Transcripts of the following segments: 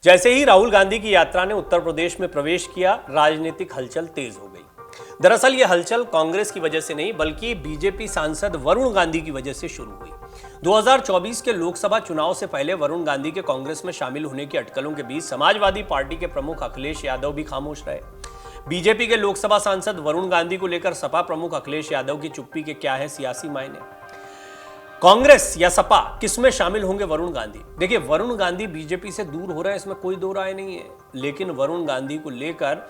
जैसे ही राहुल गांधी की यात्रा ने उत्तर प्रदेश में प्रवेश किया, राजनीतिक हलचल तेज हो गई। दरअसल यह हलचल कांग्रेस की वजह से नहीं बल्कि बीजेपी सांसद वरुण गांधी की वजह से शुरू हुई। 2024 के लोकसभा चुनाव से पहले वरुण गांधी के कांग्रेस में शामिल होने की अटकलों के बीच समाजवादी पार्टी के प्रमुख अखिलेश यादव भी खामोश रहे। बीजेपी के लोकसभा सांसद वरुण गांधी को लेकर सपा प्रमुख अखिलेश यादव की चुप्पी के क्या है सियासी मायने? कांग्रेस या सपा किसमें शामिल होंगे वरुण गांधी? देखिए, वरुण गांधी बीजेपी से दूर हो रहे हैं, इसमें कोई दो राय नहीं है, लेकिन वरुण गांधी को लेकर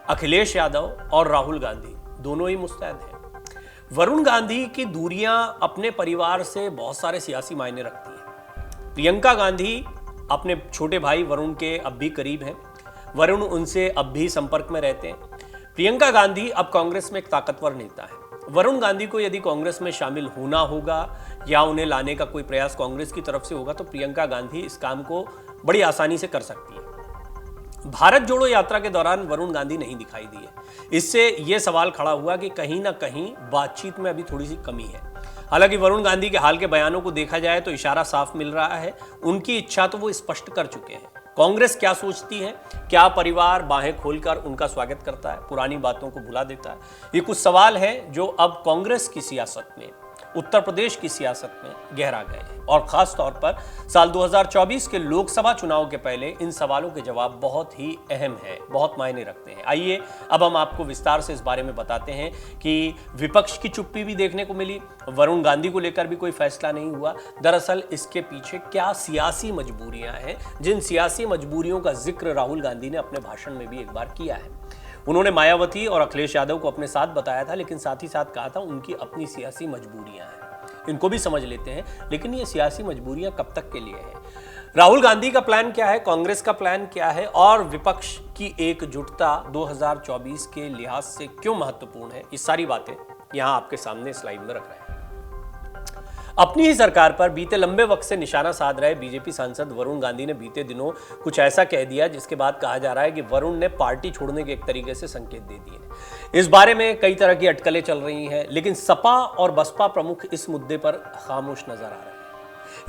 अखिलेश यादव और राहुल गांधी दोनों ही मुस्तैद हैं। वरुण गांधी की दूरियां अपने परिवार से बहुत सारे सियासी मायने रखती हैं। प्रियंका गांधी अपने छोटे भाई वरुण के अब भी करीब हैं। वरुण उनसे अब भी संपर्क में रहते हैं। प्रियंका गांधी अब कांग्रेस में एक ताकतवर नेता है। वरुण गांधी को यदि कांग्रेस में शामिल होना होगा या उन्हें लाने का कोई प्रयास कांग्रेस की तरफ से होगा तो प्रियंका गांधी इस काम को बड़ी आसानी से कर सकती है। भारत जोड़ो यात्रा के दौरान वरुण गांधी नहीं दिखाई दिए। इससे यह सवाल खड़ा हुआ कि कहीं ना कहीं बातचीत में अभी थोड़ी सी कमी है। हालांकि वरुण गांधी के हाल के बयानों को देखा जाए तो इशारा साफ मिल रहा है, उनकी इच्छा तो वो स्पष्ट कर चुके हैं। कांग्रेस क्या सोचती है? क्या परिवार बाहें खोलकर उनका स्वागत करता है, पुरानी बातों को भुला देता है? ये कुछ सवाल हैं जो अब कांग्रेस की सियासत में, उत्तर प्रदेश की सियासत में गहरा गए हैं और खास तौर पर साल 2024 के लोकसभा चुनाव के पहले इन सवालों के जवाब बहुत ही अहम है, बहुत मायने रखते हैं। आइए अब हम आपको विस्तार से इस बारे में बताते हैं कि विपक्ष की चुप्पी भी देखने को मिली, वरुण गांधी को लेकर भी कोई फैसला नहीं हुआ। दरअसल इसके पीछे क्या सियासी मजबूरियां हैं, जिन सियासी मजबूरियों का जिक्र राहुल गांधी ने अपने भाषण में भी एक बार किया है। उन्होंने मायावती और अखिलेश यादव को अपने साथ बताया था, लेकिन साथ ही साथ कहा था उनकी अपनी सियासी मजबूरियां हैं। इनको भी समझ लेते हैं, लेकिन ये सियासी मजबूरियां कब तक के लिए हैं? राहुल गांधी का प्लान क्या है, कांग्रेस का प्लान क्या है और विपक्ष की एकजुटता 2024 के लिहाज से क्यों महत्वपूर्ण है? ये सारी बातें यहां आपके सामने स्लाइड में रख रहे हैं। अपनी ही सरकार पर बीते लंबे वक्त से निशाना साध रहे बीजेपी सांसद वरुण गांधी ने बीते दिनों कुछ ऐसा कह दिया जिसके बाद कहा जा रहा है कि वरुण ने पार्टी छोड़ने के एक तरीके से संकेत दे दिए। इस बारे में कई तरह की अटकलें चल रही हैं, लेकिन सपा और बसपा प्रमुख इस मुद्दे पर खामोश नजर आ रहे हैं।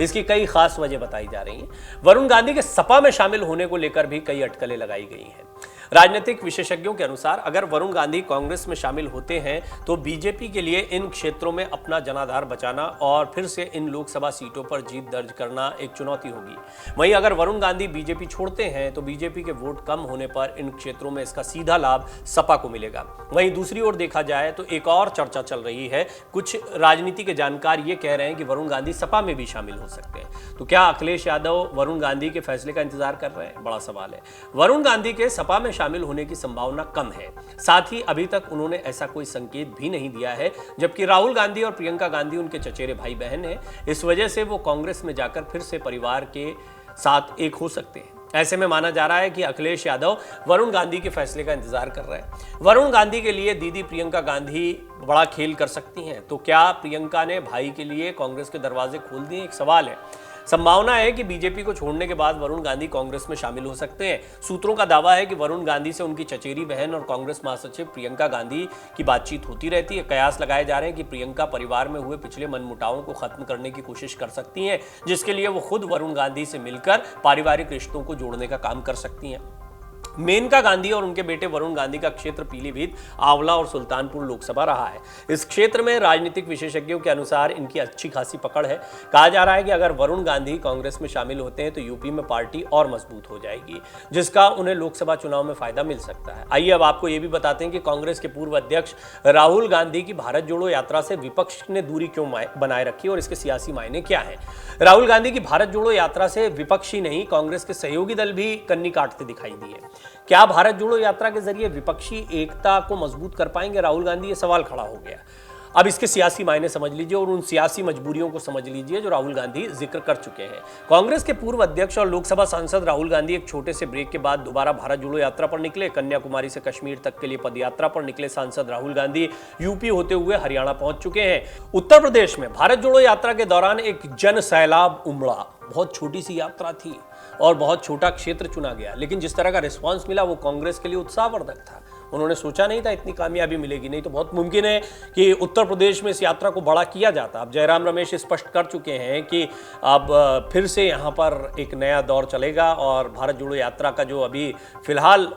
इसकी कई खास वजह बताई जा रही हैं। वरुण गांधी के सपा में शामिल होने को लेकर भी कई अटकलें लगाई गई हैं। राजनीतिक विशेषज्ञों के अनुसार अगर वरुण गांधी कांग्रेस में शामिल होते हैं तो बीजेपी के लिए इन क्षेत्रों में अपना जनाधार बचाना और फिर से इन लोकसभा सीटों पर जीत दर्ज करना एक चुनौती होगी। वहीं अगर वरुण गांधी बीजेपी छोड़ते हैं तो बीजेपी के वोट कम होने पर इन क्षेत्रों में इसका सीधा लाभ सपा को मिलेगा। वहीं दूसरी ओर देखा जाए तो एक और चर्चा चल रही है। कुछ राजनीति के जानकार ये कह रहे हैं कि वरुण गांधी सपा में भी शामिल हो सकते हैं। तो क्या अखिलेश यादव वरुण गांधी के फैसले का इंतजार कर रहे हैं? बड़ा सवाल है। वरुण गांधी के सपा में शामिल होने की संभावना कम है। साथ ही अभी तक उन्होंने ऐसा कोई संकेत भी नहीं दिया है, जबकि राहुल गांधी और प्रियंका गांधी उनके चचेरे भाई बहन हैं। इस वजह से वो कांग्रेस में जाकर फिर से परिवार के साथ एक हो सकते हैं। ऐसे में माना जा रहा है कि अखिलेश यादव वरुण गांधी के फैसले का इंतजार कर रहे हैं। वरुण गांधी के लिए दीदी प्रियंका गांधी बड़ा खेल कर सकती हैं। तो क्या प्रियंका ने भाई के लिए कांग्रेस के दरवाजे खोल दिए? एक सवाल है। संभावना है कि बीजेपी को छोड़ने के बाद वरुण गांधी कांग्रेस में शामिल हो सकते हैं। सूत्रों का दावा है कि वरुण गांधी से उनकी चचेरी बहन और कांग्रेस महासचिव प्रियंका गांधी की बातचीत होती रहती है। कयास लगाए जा रहे हैं कि प्रियंका परिवार में हुए पिछले मनमुटावों को खत्म करने की कोशिश कर सकती हैं, जिसके लिए वो खुद वरुण गांधी से मिलकर पारिवारिक रिश्तों को जोड़ने का काम कर सकती हैं। मेनका गांधी और उनके बेटे वरुण गांधी का क्षेत्र पीलीभीत, आंवला और सुल्तानपुर लोकसभा रहा है। इस क्षेत्र में राजनीतिक विशेषज्ञों के अनुसार इनकी अच्छी खासी पकड़ है। कहा जा रहा है कि अगर वरुण गांधी कांग्रेस में शामिल होते हैं तो यूपी में पार्टी और मजबूत हो जाएगी, जिसका उन्हें लोकसभा चुनाव में फायदा मिल सकता है। आइए अब आपको यह भी बताते हैं कि कांग्रेस के पूर्व अध्यक्ष राहुल गांधी की भारत जोड़ो यात्रा से विपक्ष ने दूरी क्यों बनाए रखी और इसके सियासी मायने क्या है। राहुल गांधी की भारत जोड़ो यात्रा से विपक्ष ही नहीं, कांग्रेस के सहयोगी दल भी कन्नी काटते दिखाई दिए। क्या भारत जोड़ो यात्रा के जरिए विपक्षी एकता को मजबूत कर पाएंगे राहुल गांधी? ये सवाल खड़ा हो गया। अब इसके सियासी मायने समझ लीजिए और उन सियासी मजबूरियों को समझ लीजिए जो राहुल गांधी जिक्र कर चुके हैं। कांग्रेस के पूर्व अध्यक्ष और लोकसभा सांसद राहुल गांधी एक छोटे से ब्रेक के बाद दोबारा भारत जोड़ो यात्रा पर निकले। कन्याकुमारी से कश्मीर तक के लिए पदयात्रा पर निकले सांसद राहुल गांधी यूपी होते हुए हरियाणा पहुंच चुके हैं। उत्तर प्रदेश में भारत जोड़ो यात्रा के दौरान एक जन सैलाब उमड़ा। बहुत छोटी सी यात्रा थी और बहुत छोटा क्षेत्र चुना गया, लेकिन जिस तरह का रिस्पांस मिला वो कांग्रेस के लिए उत्साहवर्धक था। उन्होंने सोचा नहीं था इतनी कामयाबी मिलेगी, नहीं तो बहुत मुमकिन है कि उत्तर प्रदेश में इस यात्रा को बड़ा किया जाता। अब जयराम रमेश स्पष्ट कर चुके हैं कि अब फिर से यहाँ पर एक नया दौर चलेगा और भारत जोड़ो यात्रा का जो अभी फिलहाल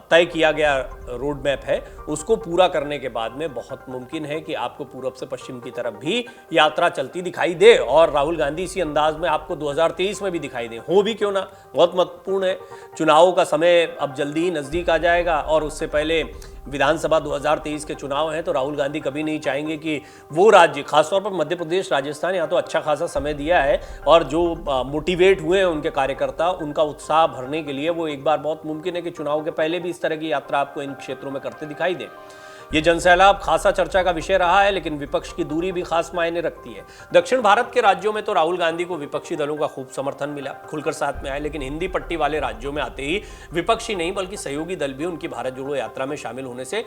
तय किया गया रोड मैप है उसको पूरा करने के बाद में बहुत मुमकिन है कि आपको पूरब से पश्चिम की तरफ भी यात्रा चलती दिखाई दे और राहुल गांधी इसी अंदाज में आपको 2023 में भी दिखाई दे, हो भी क्यों ना। बहुत महत्वपूर्ण है, चुनावों का समय अब जल्दी ही नजदीक आ जाएगा और उससे पहले विधानसभा 2023 के चुनाव हैं, तो राहुल गांधी कभी नहीं चाहेंगे कि वो राज्य, खासतौर पर मध्य प्रदेश, राजस्थान, यहाँ तो अच्छा खासा समय दिया है और जो मोटिवेट हुए हैं उनके कार्यकर्ता, उनका उत्साह भरने के लिए वो एक बार बहुत मुमकिन है कि चुनाव के पहले भी इस तरह की यात्रा आपको इन क्षेत्रों में करते दिखाई दे। ये जनसैलाब खासा चर्चा का विषय रहा है, लेकिन विपक्ष की दूरी भी खास मायने रखती है। दक्षिण भारत के राज्यों में तो राहुल गांधी को विपक्षी दलों का खूब समर्थन मिला, खुलकर साथ में आए, लेकिन हिंदी पट्टी वाले राज्यों में आते ही विपक्षी नहीं बल्कि सहयोगी दल भी उनकी भारत जोड़ो यात्रा में शामिल होने से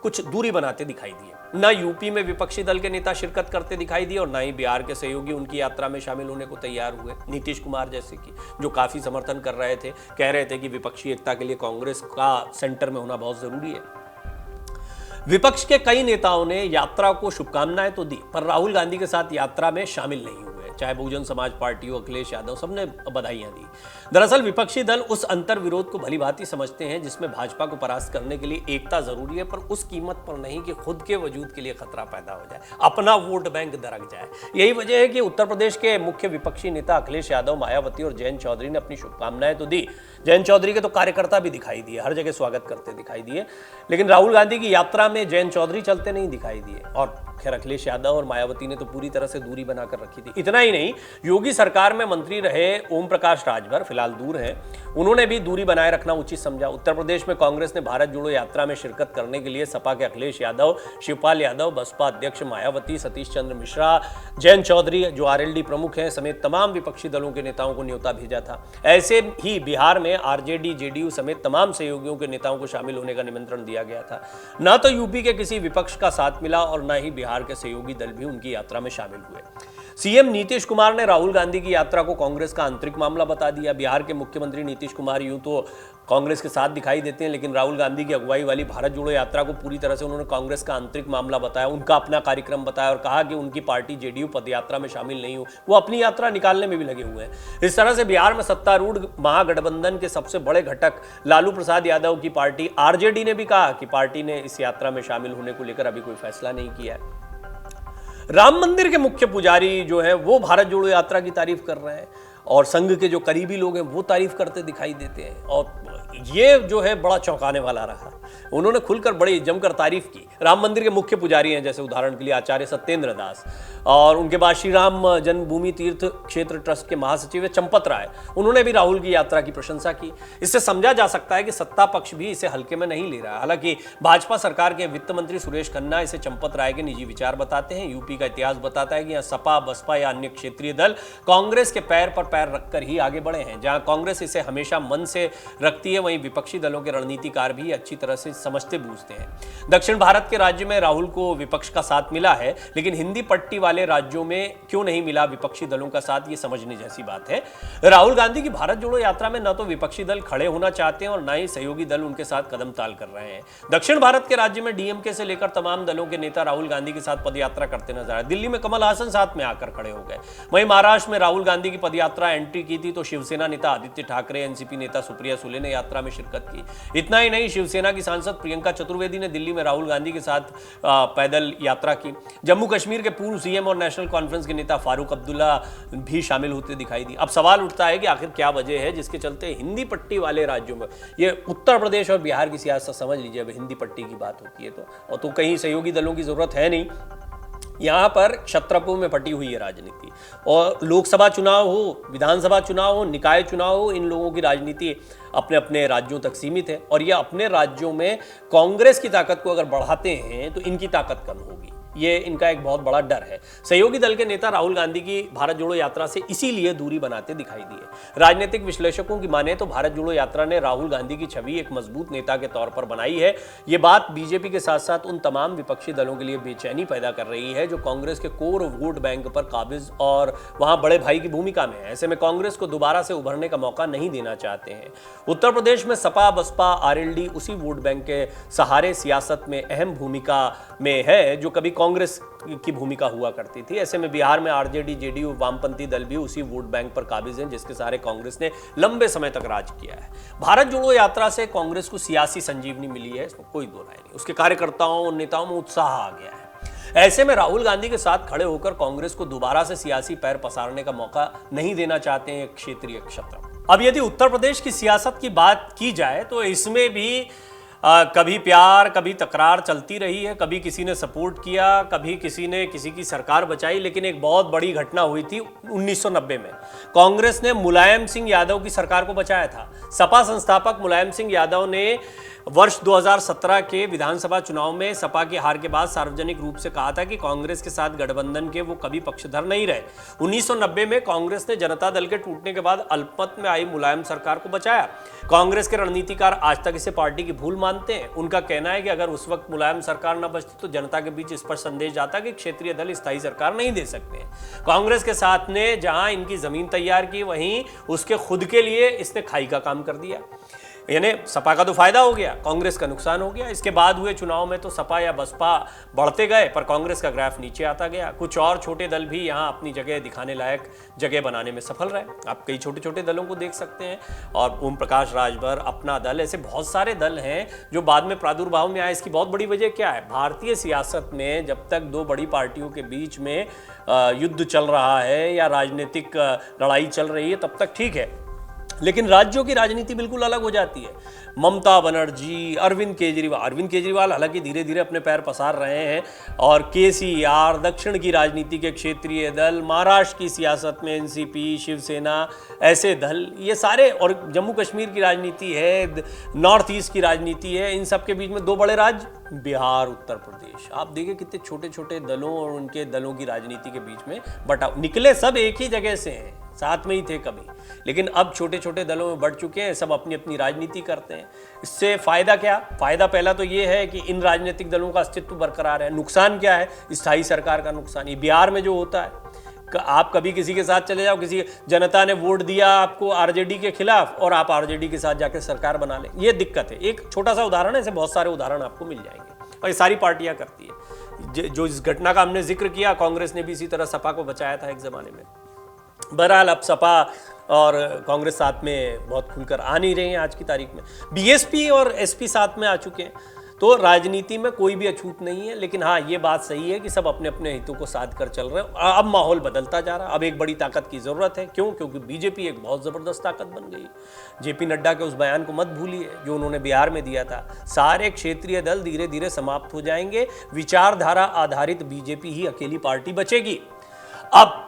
कुछ दूरी बनाते दिखाई दिए। न यूपी में विपक्षी दल के नेता शिरकत करते दिखाई दिए और न ही बिहार के सहयोगी उनकी यात्रा में शामिल होने को तैयार हुए। नीतीश कुमार जैसे कि जो काफी समर्थन कर रहे थे, कह रहे थे कि विपक्षी एकता के लिए कांग्रेस का सेंटर में होना बहुत जरूरी है। विपक्ष के कई नेताओं ने यात्रा को शुभकामनाएं तो दी, पर राहुल गांधी के साथ यात्रा में शामिल नहीं हुए। चाहे बहुजन समाज पार्टी हो, अखिलेश यादव, सबने बधाइयां दी। दरअसल विपक्षी दल उस अंतर विरोध को भलीभांति समझते हैं जिसमें भाजपा को परास्त करने के लिए एकता जरूरी है, पर उस कीमत पर नहीं कि खुद के वजूद के लिए खतरा पैदा हो जाए, अपना वोट बैंक दरक जाए। यही वजह है कि उत्तर प्रदेश के मुख्य विपक्षी नेता अखिलेश यादव, मायावती और जयंत चौधरी ने अपनी शुभकामनाएं तो दी। जयंत चौधरी के तो कार्यकर्ता भी दिखाई दिए, हर जगह स्वागत करते दिखाई दिए, लेकिन राहुल गांधी की यात्रा में जयंत चौधरी चलते नहीं दिखाई दिए। और खैर अखिलेश यादव और मायावती ने तो पूरी तरह से दूरी बनाकर रखी थी। इतना ही नहीं, योगी सरकार में मंत्री रहे ओम प्रकाश राजभर फिलहाल दूर हैं, उन्होंने भी दूरी बनाए रखना उचित समझा। उत्तर प्रदेश में कांग्रेस ने भारत जोड़ो यात्रा में शिरकत करने के लिए सपा के अखिलेश यादव, शिवपाल यादव, बसपा अध्यक्ष मायावती, सतीश चंद्र मिश्रा, जयंत चौधरी जो आरएलडी प्रमुख हैं समेत तमाम विपक्षी दलों के नेताओं को न्योता भेजा था। ऐसे ही बिहार में आरजेडी, जेडीयू समेत तमाम सहयोगियों के नेताओं को शामिल होने का निमंत्रण दिया गया था। न तो यूपी के किसी विपक्ष का साथ मिला और न ही बिहार के सहयोगी दल भी उनकी यात्रा में शामिल हुए। सीएम नीतीश कुमार ने राहुल गांधी की यात्रा को कांग्रेस का आंतरिक मामला बता दिया। बिहार के मुख्यमंत्री नीतीश कुमार यूं तो कांग्रेस के साथ दिखाई देते हैं, लेकिन राहुल गांधी की अगुवाई वाली भारत जोड़ो यात्रा को पूरी तरह से उन्होंने कांग्रेस का आंतरिक मामला बताया, उनका अपना कार्यक्रम बताया और कहा कि उनकी पार्टी जेडीयू पदयात्रा में शामिल नहीं हो, वो अपनी यात्रा निकालने में भी लगे हुए हैं। इस तरह से बिहार में सत्तारूढ़ महागठबंधन के सबसे बड़े घटक लालू प्रसाद यादव की पार्टी आरजेडी ने भी कहा कि पार्टी ने इस यात्रा में शामिल होने को लेकर अभी कोई फैसला नहीं किया है। राम मंदिर के मुख्य पुजारी जो है वो भारत जोड़ो यात्रा की तारीफ कर रहे हैं और संघ के जो करीबी लोग हैं वो तारीफ करते दिखाई देते हैं और ये जो है बड़ा चौंकाने वाला रहा। उन्होंने खुलकर बड़ी जमकर तारीफ की। राम मंदिर के मुख्य पुजारी हैं जैसे उदाहरण के लिए आचार्य सत्येंद्र दास और उनके बाद श्री राम जन्मभूमि तीर्थ क्षेत्र ट्रस्ट के महासचिव चंपत राय, उन्होंने भी राहुल की यात्रा की प्रशंसा की। इससे समझा जा सकता है कि सत्ता पक्ष भी इसे हल्के में नहीं ले रहा। हालांकि भाजपा सरकार के वित्त मंत्री सुरेश खन्ना इसे चंपत राय के निजी विचार बताते हैं। यूपी का इतिहास बताता है कि यहाँ सपा, बसपा या अन्य क्षेत्रीय दल कांग्रेस के पैर पर पैर रखकर ही आगे बढ़े हैं। जहां कांग्रेस इसे हमेशा मन से रखती है, वहीं विपक्षी दलों के रणनीतिकार भी अच्छी तरह से समझते बूझते हैं। दक्षिण भारत के राज्य में राहुल को विपक्ष का साथ मिला है, लेकिन हिंदी पट्टी वाले राज्यों में क्यों नहीं मिला विपक्षी दलों का साथ, ये समझने जैसी बात है। राहुल गांधी की भारत जोड़ो यात्रा में न तो विपक्षी दल खड़े होना चाहते हैं और न ही सहयोगी दल उनके साथ कदम ताल कर रहे हैं। दक्षिण भारत के राज्य में डीएमके से लेकर तमाम दलों के नेता राहुल गांधी के साथ पदयात्रा करते नजर आए। दिल्ली में कमल हासन साथ में आकर खड़े हो गए। वहीं महाराष्ट्र में राहुल गांधी की पदयात्रा एंट्री की थी तो शिवसेना नेता आदित्य ठाकरे, एनसीपी नेता सुप्रिया सुले ने यात्रा में शिरकत की। इतना ही नहीं, शिवसेना की सांसद प्रियंका चतुर्वेदी ने दिल्ली में राहुल गांधी के साथ पैदल यात्रा की। जम्मू कश्मीर के पूर्व सीएम और नेशनल कॉन्फ्रेंस के नेता फारूक अब्दुल्ला भी शामिल होते दिखाई दी। अब सवाल उठता है कि आखिर क्या वजह है जिसके चलते हिंदी पट्टी वाले राज्यों में, ये उत्तर प्रदेश और बिहार की सियासत समझ लीजिए, अब हिंदी पट्टी की बात होती है तो कहीं सहयोगी दलों की जरूरत है नहीं। यहाँ पर क्षत्रपों में फटी हुई है राजनीति और लोकसभा चुनाव हो, विधानसभा चुनाव हो, निकाय चुनाव हो, इन लोगों की राजनीति अपने अपने राज्यों तक सीमित है और ये अपने राज्यों में कांग्रेस की ताकत को अगर बढ़ाते हैं तो इनकी ताकत कम होगी। ये इनका एक बहुत बड़ा डर है। सहयोगी दल के नेता राहुल गांधी की भारत जोड़ो यात्रा से इसीलिए दूरी बनाते दिखाई दिए। राजनीतिक विश्लेषकों की माने तो भारत जोड़ो यात्रा ने राहुल गांधी की छवि एक मजबूत नेता के तौर पर बनाई है। ये बात बीजेपी के साथ साथ उन तमाम विपक्षी दलों के लिए बेचैनी पैदा कर रही है जो कांग्रेस के कोर वोट बैंक पर काबिज और वहां बड़े भाई की भूमिका में है। ऐसे में कांग्रेस को दोबारा से उभरने का मौका नहीं देना चाहते हैं। उत्तर प्रदेश में सपा बसपा आरएलडी उसी वोट बैंक के सहारे सियासत में अहम भूमिका में है जो कभी कांग्रेस की भूमिका हुआ करती थी। ऐसे में बिहार में आरजेडी जेडीयू वामपंथी दल भी उसी वोट बैंक पर काबिज हैं जिसके सहारे कांग्रेस ने लंबे समय तक राज किया है। भारत जोड़ो यात्रा से कांग्रेस को सियासी संजीवनी मिली है, इसमें कोई दो राय नहीं। उसके कार्यकर्ताओं और नेताओं में उत्साह आ गया है। ऐसे में राहुल गांधी के साथ खड़े होकर कांग्रेस को दोबारा से सियासी पैर पसारने का मौका नहीं देना चाहते हैं क्षेत्रीय क्षत्र। अब यदि उत्तर प्रदेश की सियासत की बात की जाए तो इसमें भी कभी प्यार कभी तकरार चलती रही है। कभी किसी ने सपोर्ट किया, कभी किसी ने किसी की सरकार बचाई, लेकिन एक बहुत बड़ी घटना हुई थी 1990 में। कांग्रेस ने मुलायम सिंह यादव की सरकार को बचाया था। सपा संस्थापक मुलायम सिंह यादव ने वर्ष 2017 के विधानसभा चुनाव में सपा की हार के बाद सार्वजनिक रूप से कहा था कि कांग्रेस के साथ गठबंधन के वो कभी पक्षधर नहीं रहे। 1990 में कांग्रेस ने जनता दल के टूटने के बाद अल्पमत में आई मुलायम सरकार को बचाया। कांग्रेस के रणनीतिकार आज तक इसे पार्टी की भूल मानते हैं। उनका कहना है कि अगर उस वक्त मुलायम सरकार न बचती तो जनता के बीच स्पष्ट संदेश जाता कि क्षेत्रीय दल स्थायी सरकार नहीं दे सकते। कांग्रेस के साथ ने जहां इनकी जमीन तैयार की वहीं उसके खुद के लिए इसने खाई का काम कर दिया। यानी सपा का तो फायदा हो गया, कांग्रेस का नुकसान हो गया। इसके बाद हुए चुनाव में तो सपा या बसपा बढ़ते गए पर कांग्रेस का ग्राफ नीचे आता गया। कुछ और छोटे दल भी यहां अपनी जगह दिखाने लायक जगह बनाने में सफल रहे। आप कई छोटे छोटे दलों को देख सकते हैं और ओम प्रकाश राजभर, अपना दल, ऐसे बहुत सारे दल हैं जो बाद में प्रादुर्भाव में आए। इसकी बहुत बड़ी वजह क्या है? भारतीय सियासत में जब तक दो बड़ी पार्टियों के बीच में युद्ध चल रहा है या राजनीतिक लड़ाई चल रही है तब तक ठीक है, लेकिन राज्यों की राजनीति बिल्कुल अलग हो जाती है। ममता बनर्जी, अरविंद केजरीवाल हालांकि धीरे धीरे अपने पैर पसार रहे हैं और केसीआर, दक्षिण की राजनीति के क्षेत्रीय दल, महाराष्ट्र की सियासत में एनसीपी, शिवसेना, ऐसे दल, ये सारे, और जम्मू कश्मीर की राजनीति है, नॉर्थ ईस्ट की राजनीति है, इन सब के बीच में दो बड़े राज्य बिहार, उत्तर प्रदेश। आप देखिए कितने छोटे छोटे दलों और उनके दलों की राजनीति के बीच में बटाव। निकले सब एक ही जगह से हैं, साथ में ही थे कभी, लेकिन अब छोटे छोटे दलों में बढ़ चुके हैं, सब अपनी अपनी राजनीति करते हैं। इससे फायदा क्या? फायदा पहला तो ये है कि इन राजनीतिक दलों का अस्तित्व बरकरार है। नुकसान क्या है? स्थायी सरकार का नुकसान। ये बिहार में जो होता है, आप कभी किसी के साथ चले जाओ, किसी जनता ने वोट दिया आपको आरजेडी के खिलाफ और आप आरजेडी के साथ जाकर सरकार बना लें, ये दिक्कत है। एक छोटा सा उदाहरण है, ऐसे बहुत सारे उदाहरण आपको मिल जाएंगे और ये सारी पार्टियां करती है। जो इस घटना का हमने जिक्र किया, कांग्रेस ने भी इसी तरह सपा को बचाया था एक जमाने में। बहरहाल अब सपा और कांग्रेस साथ में बहुत खुलकर आ नहीं रहे हैं आज की तारीख में। बीएसपी और एसपी साथ में आ चुके हैं, तो राजनीति में कोई भी अछूत नहीं है। लेकिन हाँ, ये बात सही है कि सब अपने अपने हितों को साध कर चल रहे हैं। अब माहौल बदलता जा रहा है, अब एक बड़ी ताकत की जरूरत है। क्यों? क्योंकि बीजेपी एक बहुत जबरदस्त ताकत बन गई। जेपी नड्डा के उस बयान को मत भूलिए जो उन्होंने बिहार में दिया था, सारे क्षेत्रीय दल धीरे धीरे समाप्त हो जाएंगे, विचारधारा आधारित बीजेपी ही अकेली पार्टी बचेगी। अब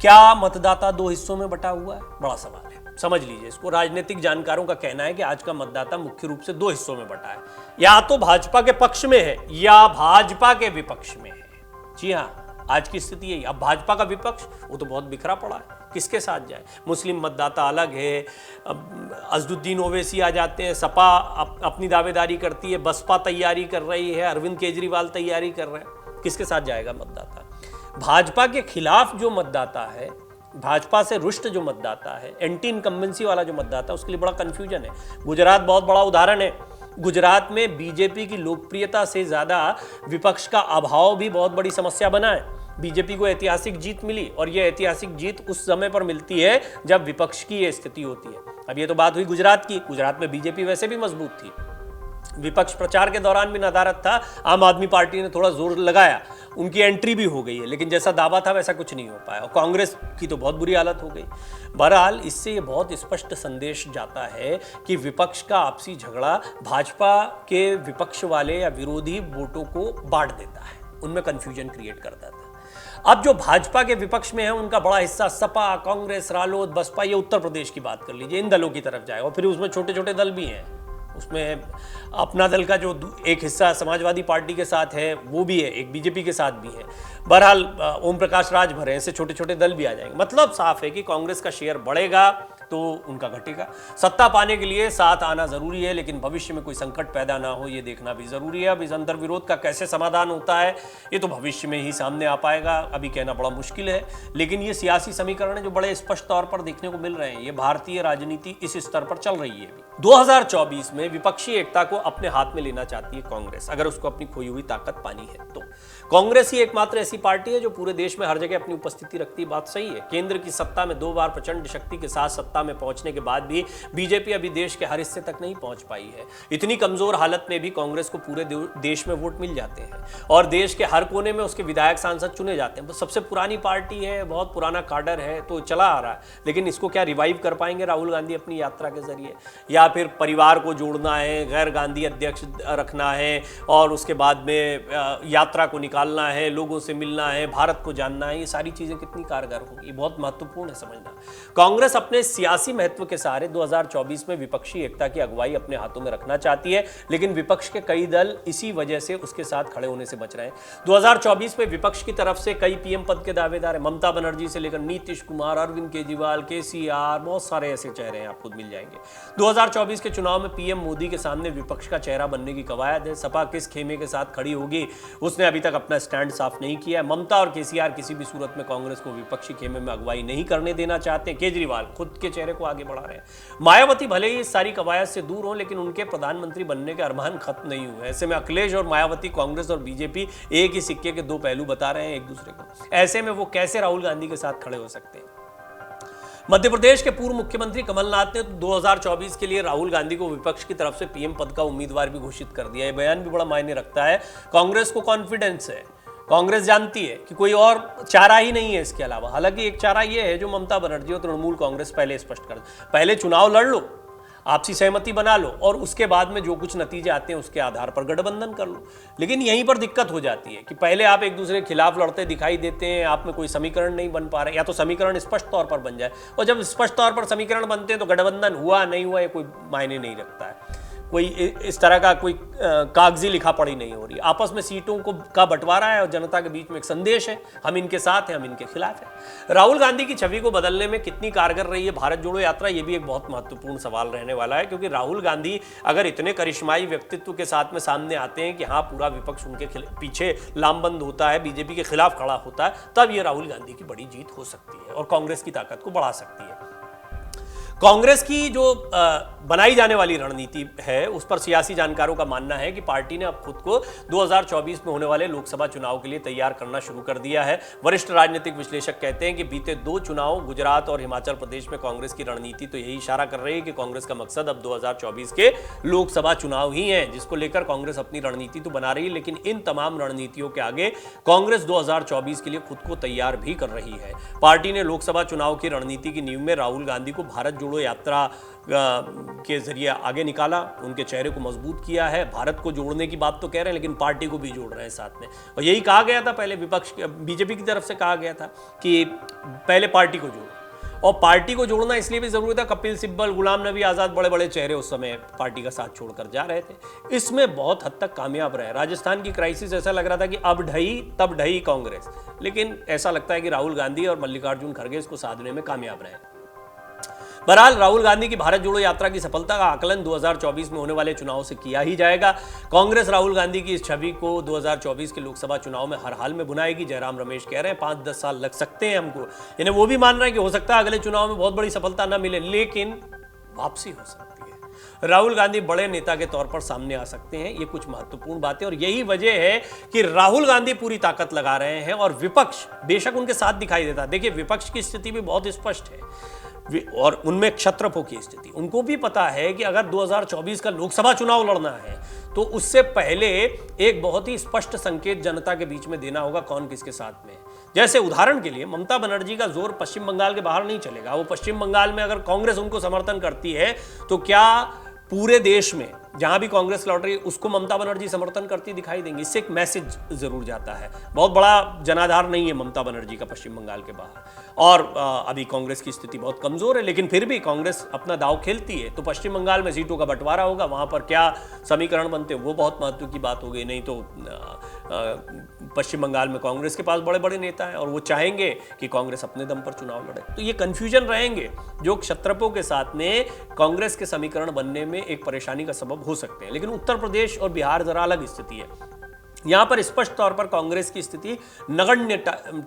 क्या मतदाता दो हिस्सों में बटा हुआ है? बड़ा सवाल है, समझ लीजिए इसको। राजनीतिक जानकारों का कहना है कि आज का मतदाता मुख्य रूप से दो हिस्सों में बटा है, या तो भाजपा के पक्ष में है या भाजपा के विपक्ष में है। जी हाँ, आज की स्थिति यही। अब भाजपा का विपक्ष वो तो बहुत बिखरा पड़ा है, किसके साथ जाए? मुस्लिम मतदाता अलग है, अजदुद्दीन ओवैसी आ जाते हैं, सपा अपनी दावेदारी करती है, बसपा तैयारी कर रही है, अरविंद केजरीवाल तैयारी कर रहे हैं, किसके साथ जाएगा मतदाता? भाजपा के खिलाफ जो मतदाता है, भाजपा से रुष्ट जो मतदाता है, एंटी इनकम्बेंसी वाला जो मतदाता है, उसके लिए बड़ा कंफ्यूजन है। गुजरात बहुत बड़ा उदाहरण है। गुजरात में बीजेपी की लोकप्रियता से ज्यादा विपक्ष का अभाव भी बहुत बड़ी समस्या बना है। बीजेपी को ऐतिहासिक जीत मिली और यह ऐतिहासिक जीत उस समय पर मिलती है जब विपक्ष की यह स्थिति होती है। अब ये तो बात हुई गुजरात की। गुजरात में बीजेपी वैसे भी मजबूत थी, विपक्ष प्रचार के दौरान भी नदारद था, आम आदमी पार्टी ने थोड़ा जोर लगाया, उनकी एंट्री भी हो गई है, लेकिन जैसा दावा था वैसा कुछ नहीं हो पाया और कांग्रेस की तो बहुत बुरी हालत हो गई। बहरहाल इससे ये बहुत स्पष्ट संदेश जाता है कि विपक्ष का आपसी झगड़ा भाजपा के विपक्ष वाले या विरोधी वोटों को बांट देता है, उनमें कंफ्यूजन क्रिएट कर देता है। अब जो भाजपा के विपक्ष में है उनका बड़ा हिस्सा सपा, कांग्रेस, रालोद, बसपा, ये उत्तर प्रदेश की बात कर लीजिए, इन दलों की तरफ जाएगा और फिर उसमें छोटे छोटे दल भी हैं, उसमें अपना दल का जो एक हिस्सा समाजवादी पार्टी के साथ है वो भी है, एक बीजेपी के साथ भी है। बहरहाल ओम प्रकाश राजभर है, ऐसे छोटे छोटे दल भी आ जाएंगे। मतलब साफ है कि कांग्रेस का शेयर बढ़ेगा तो उनका घटेगा। सत्ता पाने के लिए साथ आना जरूरी है, लेकिन भविष्य में कोई संकट पैदा ना हो ये देखना भी जरूरी है। अब इस अंतर विरोध का कैसे समाधान होता है ये तो भविष्य में ही सामने आ पाएगा, अभी कहना बड़ा मुश्किल है। लेकिन ये सियासी समीकरण है जो बड़े स्पष्ट तौर पर देखने को मिल रहे हैं। ये भारतीय राजनीति इस स्तर पर चल रही है। 2024 में विपक्षी एकता को अपने हाथ में लेना चाहती है कांग्रेस, अगर उसको अपनी खोई हुई ताकत पानी है तो। कांग्रेस ही एकमात्र ऐसी पार्टी है जो पूरे देश में हर जगह अपनी उपस्थिति रखती है। बात सही है, केंद्र की सत्ता में 2 बार प्रचंड शक्ति के साथ सत्ता में पहुंचने के बाद भी बीजेपी अभी देश के हर हिस्से तक नहीं पहुंच पाई है। इतनी कमजोर हालत में भी कांग्रेस को पूरे देश में वोट मिल जाते हैं और देश के हर कोने में उसके विधायक सांसद चुने जाते हैं। सबसे पुरानी पार्टी है, बहुत पुराना कार्डर है, तो चला आ रहा है। लेकिन इसको क्या रिवाइव कर पाएंगे राहुल गांधी अपनी यात्रा के जरिए, या फिर परिवार को जोड़ना है, गैर गांधी अध्यक्ष रखना है और उसके बाद में यात्रा को निकालना है, लोगों से मिलना है, भारत को जानना है, ये सारी चीजें कितनी कारगर होगी, बहुत महत्वपूर्ण है समझना। कांग्रेस अपने सियासी महत्व के सहारे 2024 में विपक्षी एकता की अगुवाई अपने हाथों में रखना चाहती है, लेकिन विपक्ष के कई दल इसी वजह से उसके साथ खड़े होने से बच रहे हैं। 2024 में विपक्ष की तरफ से कई पीएम पद के दावेदार हैं, ममता बनर्जी से लेकर नीतीश कुमार, अरविंद केजरीवाल, केसीआर, बहुत सारे ऐसे चेहरे हैं, आपको मिल जाएंगे। 2024 के चुनाव में पीएम मोदी के सामने विपक्ष का चेहरा बनने की कवायद है। सपा किस खेमे के साथ खड़ी होगी उसने अभी तक अपना स्टैंड साफ नहीं किया है। ममता और केसीआर किसी भी सूरत में कांग्रेस को विपक्षी खेमे में अगुवाई नहीं करने देना चाहते हैं। केजरीवाल खुद के चेहरे को आगे बढ़ा रहे हैं। मायावती भले ही इस सारी कवायद से दूर हो, लेकिन उनके प्रधानमंत्री बनने के अरमान खत्म नहीं हुए। ऐसे में अखिलेश और मायावती, कांग्रेस और बीजेपी एक ही सिक्के के 2 पहलू बता रहे हैं एक दूसरे को। ऐसे में वो कैसे राहुल गांधी के साथ खड़े हो सकते हैं? मध्य प्रदेश के पूर्व मुख्यमंत्री कमलनाथ ने 2024 के लिए राहुल गांधी को विपक्ष की तरफ से पीएम पद का उम्मीदवार भी घोषित कर दिया है। बयान भी बड़ा मायने रखता है। कांग्रेस को कॉन्फिडेंस है, कांग्रेस जानती है कि कोई और चारा ही नहीं है इसके अलावा। हालांकि एक चारा यह है जो ममता बनर्जी और तृणमूल कांग्रेस पहले स्पष्ट कर, पहले चुनाव लड़ लो, आपसी सहमति बना लो और उसके बाद में जो कुछ नतीजे आते हैं उसके आधार पर गठबंधन कर लो। लेकिन यहीं पर दिक्कत हो जाती है कि पहले आप एक दूसरे के खिलाफ लड़ते दिखाई देते हैं, आप में कोई समीकरण नहीं बन पा रहे, या तो समीकरण स्पष्ट तौर पर बन जाए, और जब स्पष्ट तौर पर समीकरण बनते हैं तो गठबंधन हुआ नहीं हुआ ये कोई मायने नहीं रखता है। कोई इस तरह का कोई कागजी लिखा पढ़ी नहीं हो रही। आपस में सीटों का बंटवारा है और जनता के बीच में एक संदेश है, हम इनके साथ हैं, हम इनके खिलाफ हैं। राहुल गांधी की छवि को बदलने में कितनी कारगर रही है भारत जोड़ो यात्रा, ये भी एक बहुत महत्वपूर्ण सवाल रहने वाला है। क्योंकि राहुल गांधी अगर इतने करिश्माई व्यक्तित्व के साथ में सामने आते हैं कि हाँ पूरा विपक्ष उनके पीछे लामबंद होता है, बीजेपी के खिलाफ खड़ा होता है, तब ये राहुल गांधी की बड़ी जीत हो सकती है और कांग्रेस की ताकत को बढ़ा सकती है। कांग्रेस की जो बनाई जाने वाली रणनीति है उस पर सियासी जानकारों का मानना है कि पार्टी ने अब खुद को 2024 में होने वाले लोकसभा चुनाव के लिए तैयार करना शुरू कर दिया है। वरिष्ठ राजनीतिक विश्लेषक कहते हैं कि बीते 2 चुनाव गुजरात और हिमाचल प्रदेश में कांग्रेस की रणनीति तो यही इशारा कर रही है कि कांग्रेस का मकसद अब 2024 के लोकसभा चुनाव ही है, जिसको लेकर कांग्रेस अपनी रणनीति तो बना रही है। लेकिन इन तमाम रणनीतियों के आगे कांग्रेस 2024 के लिए खुद को तैयार भी कर रही है। पार्टी ने लोकसभा चुनाव की रणनीति की नींव में राहुल गांधी को भारत जोड़ो यात्रा के जरिए आगे निकाला, उनके चेहरे को मजबूत किया है। भारत को जोड़ने की बात तो कह रहे हैं लेकिन पार्टी को भी जोड़ रहे हैं साथ में। और यही कहा गया था पहले, विपक्ष बीजेपी की तरफ से कहा गया था कि पहले पार्टी को जोड़ो, और पार्टी को जोड़ना इसलिए भी जरूरी था, कपिल सिब्बल, गुलाम नबी आजाद, बड़े बड़े चेहरे उस समय पार्टी का साथ छोड़कर जा रहे थे। इसमें बहुत हद तक कामयाब रहे। राजस्थान की क्राइसिस ऐसा लग रहा था कि अब ढही तब ढही कांग्रेस, लेकिन ऐसा लगता है कि राहुल गांधी और मल्लिकार्जुन खड़गे इसको साधने में कामयाब रहे। बहरहाल राहुल गांधी की भारत जोड़ो यात्रा की सफलता का आकलन 2024 में होने वाले चुनाव से किया ही जाएगा। कांग्रेस राहुल गांधी की इस छवि को 2024 के लोकसभा चुनाव में हर हाल में बुनाएगी। जयराम रमेश कह रहे हैं 5-10 साल लग सकते हैं हमको, यानी वो भी मान रहे हैं कि हो सकता है अगले चुनाव में बहुत बड़ी सफलता ना मिले, लेकिन वापसी हो सकती है। राहुल गांधी बड़े नेता के तौर पर सामने आ सकते हैं, ये कुछ महत्वपूर्ण बातें, और यही वजह है कि राहुल गांधी पूरी ताकत लगा रहे हैं और विपक्ष बेशक उनके साथ दिखाई देता है। देखिए विपक्ष की स्थिति भी बहुत स्पष्ट है और उनमें क्षत्रपों की स्थिति। उनको भी पता है कि अगर 2024 का लोकसभा चुनाव लड़ना है तो उससे पहले एक बहुत ही स्पष्ट संकेत जनता के बीच में देना होगा कौन किसके साथ में। जैसे उदाहरण के लिए ममता बनर्जी का जोर पश्चिम बंगाल के बाहर नहीं चलेगा। वो पश्चिम बंगाल में अगर कांग्रेस उनको समर्थन करती है तो क्या पूरे देश में जहां भी कांग्रेस लौट रही है उसको ममता बनर्जी समर्थन करती दिखाई देंगी। इससे एक मैसेज जरूर जाता है। बहुत बड़ा जनाधार नहीं है ममता बनर्जी का पश्चिम बंगाल के बाहर, और अभी कांग्रेस की स्थिति बहुत कमजोर है, लेकिन फिर भी कांग्रेस अपना दाव खेलती है। तो पश्चिम बंगाल में सीटों का बंटवारा होगा, वहां पर क्या समीकरण बनते हैं वो बहुत महत्व की बात हो गई। नहीं तो पश्चिम बंगाल में कांग्रेस के पास बड़े बड़े नेता हैं और वो चाहेंगे कि कांग्रेस अपने दम पर चुनाव लड़े। तो ये कंफ्यूजन रहेंगे जो क्षत्रपों के साथ में कांग्रेस के समीकरण बनने में एक परेशानी का सबब हो सकते हैं। लेकिन उत्तर प्रदेश और बिहार जरा अलग स्थिति है। यहां पर स्पष्ट तौर पर कांग्रेस की स्थिति नगण्य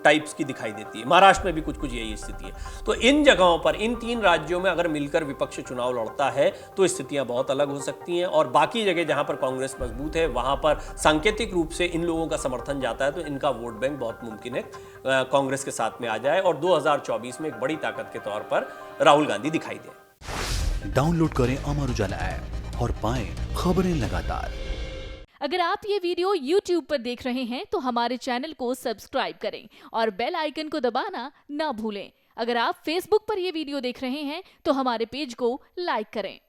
टाइप्स की दिखाई देती है। महाराष्ट्र में भी कुछ कुछ यही स्थिति है। तो इन जगहों पर, इन 3 राज्यों में अगर मिलकर विपक्ष चुनाव लड़ता है तो स्थितियां बहुत अलग हो सकती हैं, और बाकी जगह जहां पर कांग्रेस मजबूत है वहां पर सांकेतिक रूप से इन लोगों का समर्थन जाता है, तो इनका वोट बैंक बहुत मुमकिन है कांग्रेस के साथ में आ जाए और 2024 में एक बड़ी ताकत के तौर पर राहुल गांधी दिखाई दे। डाउनलोड करें अमर उजाला ऐप और पाएं खबरें लगातार। अगर आप ये वीडियो YouTube पर देख रहे हैं तो हमारे चैनल को सब्सक्राइब करें और बेल आइकन को दबाना ना भूलें। अगर आप Facebook पर ये वीडियो देख रहे हैं तो हमारे पेज को लाइक करें।